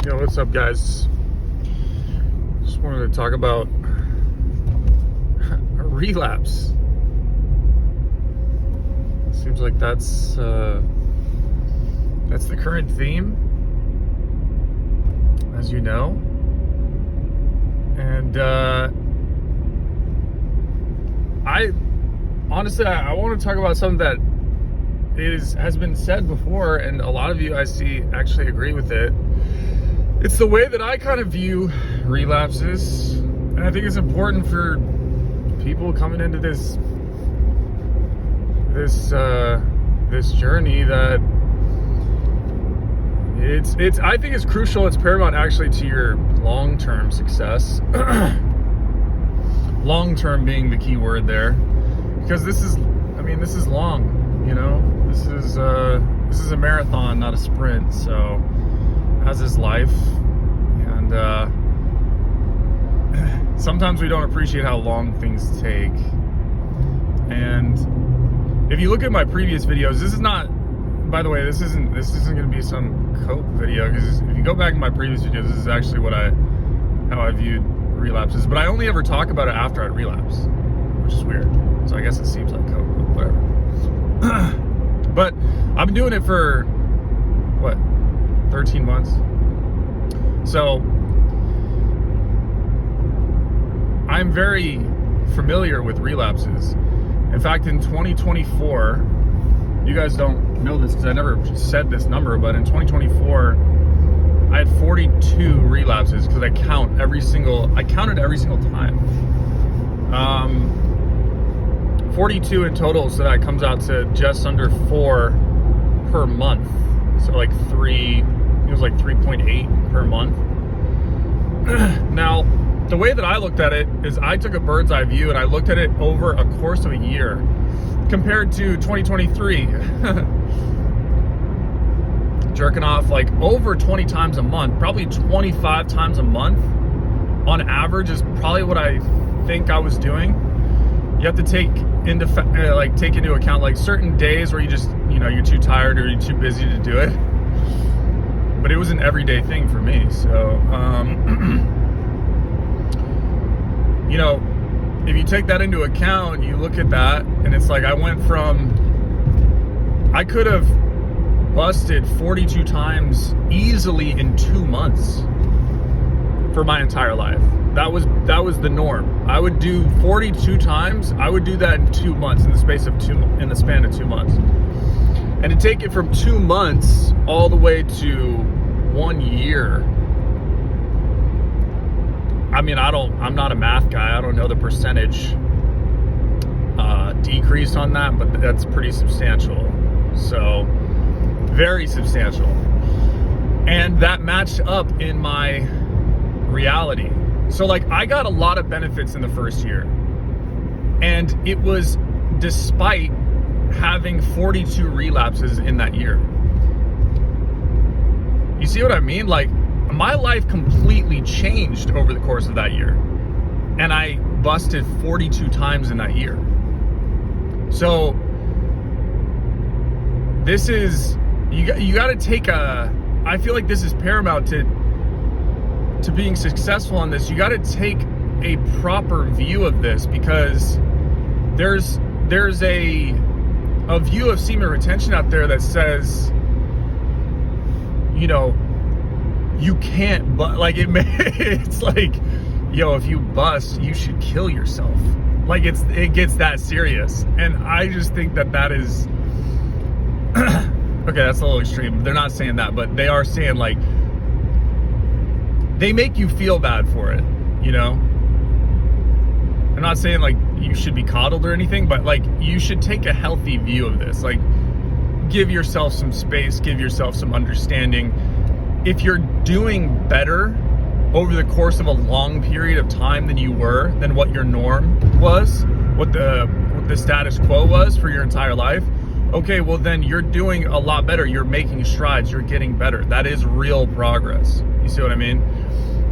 Yo, what's up, guys? Just wanted to talk about a relapse. Seems like that's the current theme, as you know. And I want to talk about something that has been said before, and a lot of you I see actually agree with it. It's the way that I kind of view relapses, and I think it's important for people coming into this journey that I think it's crucial. It's paramount actually to your long-term success. Long-term being the key word there, because this is long, you know. This is a marathon, not a sprint. So as is life, and sometimes we don't appreciate how long things take. And if you look at my previous videos, this is not, by the way, this isn't going to be some cope video, because if you go back in my previous videos, this is actually how I viewed relapses. But I only ever talk about it after I relapse, which is weird. So I guess it seems like cope, but whatever. But I've been doing it for 13 months. So I'm very familiar with relapses. In fact, in 2024, you guys don't know this because I never said this number, but in 2024, I had 42 relapses, because I counted every single time. 42 in total, so that comes out to just under 4 per month. So like 3.8 per month. Now, the way that I looked at it is I took a bird's eye view and I looked at it over a course of a year compared to 2023. Jerking off like over 20 times a month, probably 25 times a month on average is probably what I think I was doing. You have to take into account like certain days where you just, you're too tired or you're too busy to do it. But it was an everyday thing for me. So, if you take that into account, you look at that, and it's like I could have busted 42 times easily in 2 months for my entire life. That was the norm. I would do 42 times. I would do that in 2 months, in the span of 2 months. And to take it from 2 months all the way to 1 year. I'm not a math guy. I don't know the percentage decrease on that, but that's pretty substantial. So, very substantial. And that matched up in my reality. So like I got a lot of benefits in the first year, and it was despite having 42 relapses in that year. You see what I mean? Like my life completely changed over the course of that year, and I busted 42 times in that year. So this is, you got to take I feel like this is paramount to being successful on this. You got to take a proper view of this, because there's a view of semen retention out there that says, you can't, but like it's like, if you bust, you should kill yourself. Like it gets that serious. And I just think that is okay, that's a little extreme. They're not saying that, but they are saying like they make you feel bad for it, I'm not saying like you should be coddled or anything, but like you should take a healthy view of this. Like give yourself some space, give yourself some understanding. If you're doing better over the course of a long period of time than what your norm was, what the status quo was for your entire life, okay, well then you're doing a lot better. You're making strides, you're getting better. That is real progress. You see what I mean?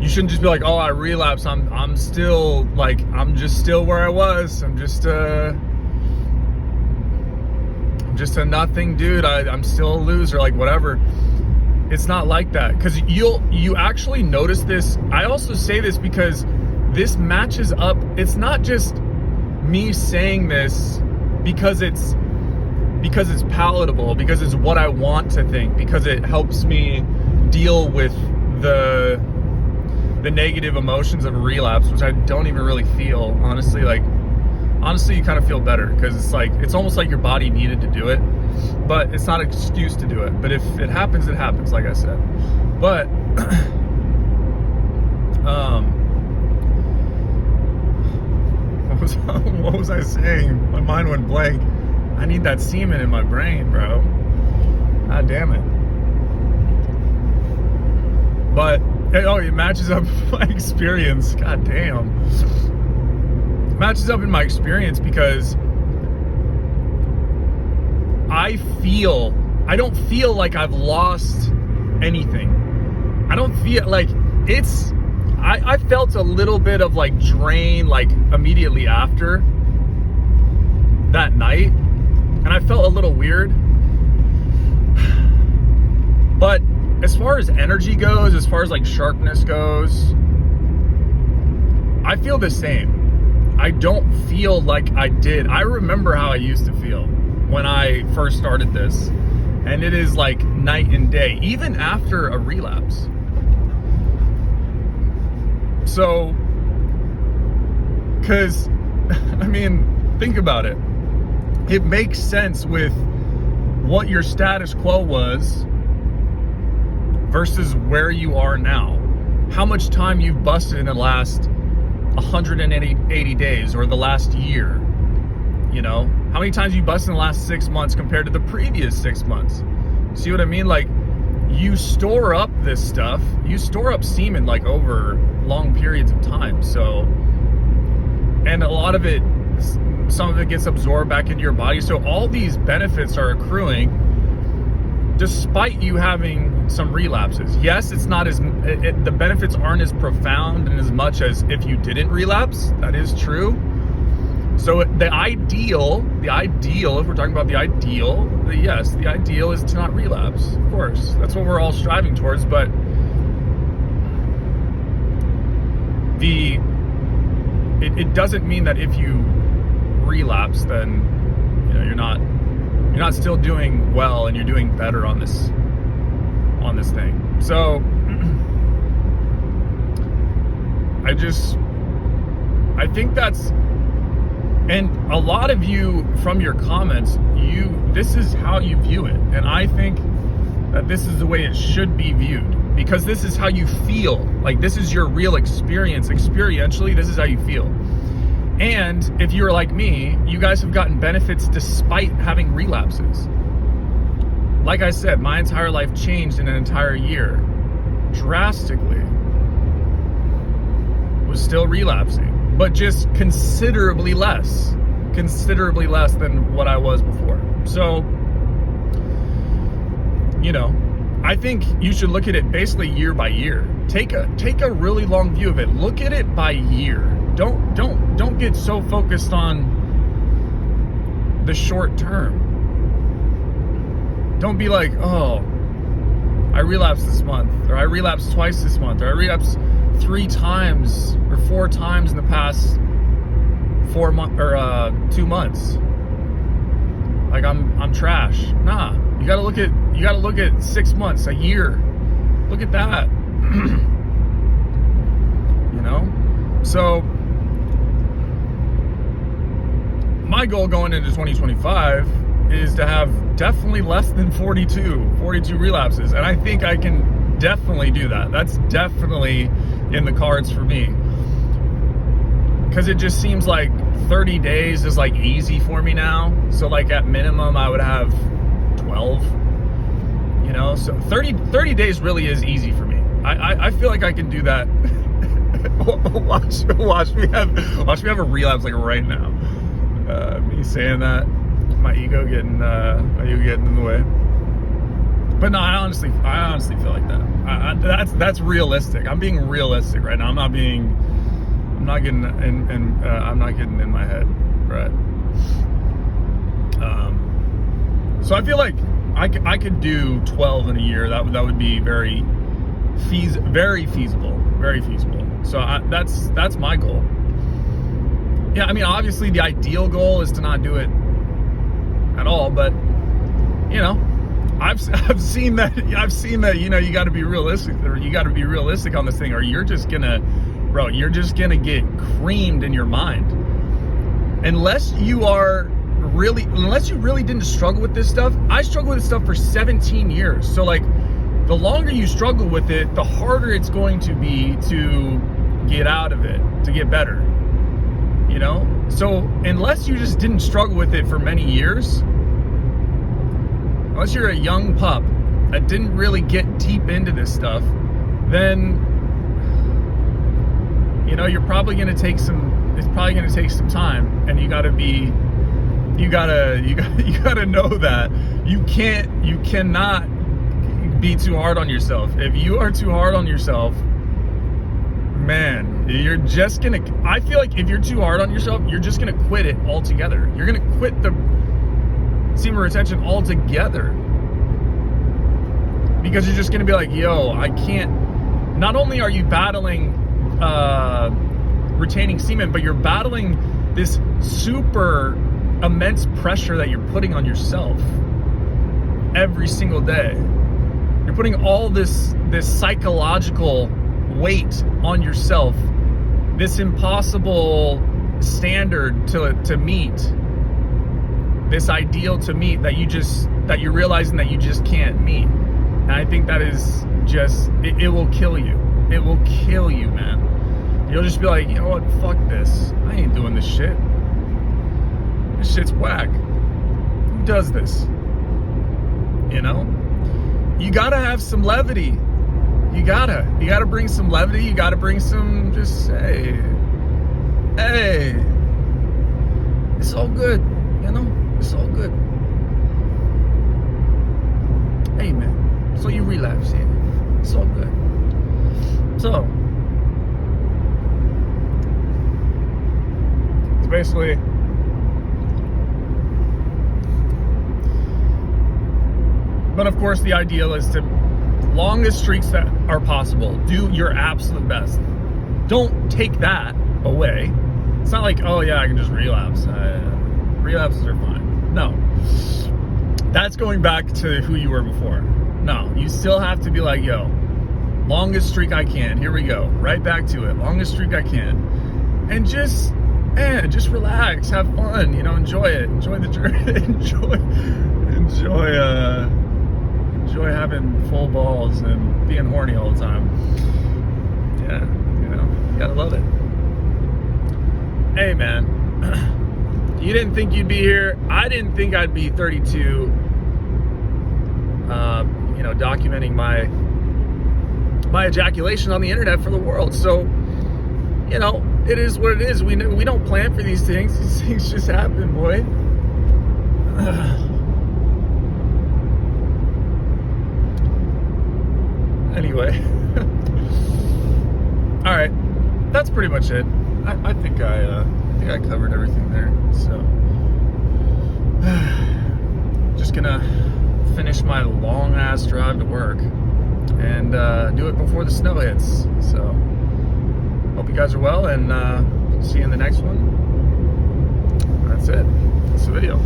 You shouldn't just be like, oh, I relapsed. I'm still like, I'm just still where I was. I'm just a nothing dude. I'm still a loser, like whatever. It's not like that, because you actually notice this. I also say this because this matches up. It's not just me saying this because it's palatable, because it's what I want to think, because it helps me deal with the negative emotions of a relapse, which I don't even really feel, honestly. Like, honestly, you kind of feel better, because it's almost like your body needed to do it, but it's not an excuse to do it. But if it happens, it happens, like I said. But what was I saying? My mind went blank. I need that semen in my brain, bro. God damn it. But it matches up with my experience. God damn. It matches up in my experience because I don't feel like I've lost anything. I don't feel like I felt a little bit of like drain, like immediately after that night. And I felt a little weird. But as far as energy goes, as far as like sharpness goes, I feel the same. I don't feel like I did. I remember how I used to feel when I first started this. And it is like night and day, even after a relapse. So, because, I mean, think about it. It makes sense with what your status quo was versus where you are now. How much time you've busted in the last 180 days or the last year. You know, how many times you busted in the last 6 months compared to the previous 6 months? See what I mean? Like, you store up this stuff, you store up semen like over long periods of time. So, and a lot of it, some of it gets absorbed back into your body. So all these benefits are accruing despite you having some relapses. Yes, it's not as, the benefits aren't as profound and as much as if you didn't relapse. That is true. So the ideal, if we're talking about the ideal, yes, the ideal is to not relapse. Of course, that's what we're all striving towards. But it doesn't mean that if you relapse, then you're not still doing well and you're doing better on this thing. So I think that's. And a lot of you, from your comments, this is how you view it. And I think that this is the way it should be viewed, because this is how you feel. Like, this is your real experience. Experientially, this is how you feel. And if you're like me, you guys have gotten benefits despite having relapses. Like I said, my entire life changed in an entire year. Drastically. Was still relapsing. But just considerably less than what I was before. So, I think you should look at it basically year by year. Take a really long view of it. Look at it by year. Don't get so focused on the short term. Don't be like, oh, I relapsed this month, or I relapsed twice this month, or I relapsed 3 times or 4 times in the past 2 months. Like I'm trash. Nah, you gotta look at 6 months, a year. Look at that. So my goal going into 2025 is to have definitely less than 42 relapses, and I think I can definitely do that. That's definitely in the cards for me, because it just seems like 30 days is like easy for me now. So like at minimum I would have 12, so 30 days really is easy for me. I feel like I can do that. watch me have a relapse like right now. Me saying that, my ego getting in the way. But no, I honestly feel like that. That's realistic. I'm being realistic right now. I'm not getting in my head, right? So I feel like I could do 12 in a year. That would be very feasible. So that's my goal. Yeah, I mean, obviously the ideal goal is to not do it at all, but you know, I've seen that you know, you got to be realistic, or you got to be realistic on this thing, or you're just gonna get creamed in your mind. Unless you really didn't struggle with this stuff. I struggled with this stuff for 17 years. So like, the longer you struggle with it, the harder it's going to be to get out of it, to get better. You know? So unless you just didn't struggle with it for many years, unless you're a young pup that didn't really get deep into this stuff, then, you know, it's probably going to take some time, and you got to know that you cannot be too hard on yourself. If you are too hard on yourself, man, you're just gonna, I feel like if you're too hard on yourself, you're just gonna quit it altogether. You're gonna quit the semen retention altogether, because you're just gonna be like, yo, I can't. Not only are you battling retaining semen, but you're battling this super immense pressure that you're putting on yourself every single day. You're putting all this psychological weight on yourself, this impossible standard to meet, this ideal to meet that you're realizing that you just can't meet. And I think that is just, it will kill you. It will kill you, man. You'll just be like, you know what, fuck this. I ain't doing this shit. This shit's whack. Who does this? You know? You gotta have some levity. You gotta bring some levity. You gotta bring some, just say, hey, it's all good. You know? It's all good. Hey, man. So you relapse, yeah. It's all good. So, it's basically, but of course the ideal is to, longest streaks that are possible, do your absolute best. Don't take that away. It's not like, oh yeah, I can just relapse. Relapses are fine. No. That's going back to who you were before. No, you still have to be like, yo, longest streak I can. Here we go. Right back to it. Longest streak I can. And just relax, have fun, you know, enjoy it. Enjoy the journey. Enjoy having full balls and being horny all the time. Yeah, you know, you gotta love it. Hey, man, you didn't think you'd be here. I didn't think I'd be 32, you know, documenting my ejaculation on the internet for the world. So, you know, it is what it is. We don't plan for these things. These things just happen, boy. Anyway, all right, that's pretty much it. I think I covered everything there. So, just gonna finish my long ass drive to work and do it before the snow hits. So, hope you guys are well, and see you in the next one. That's it. That's the video.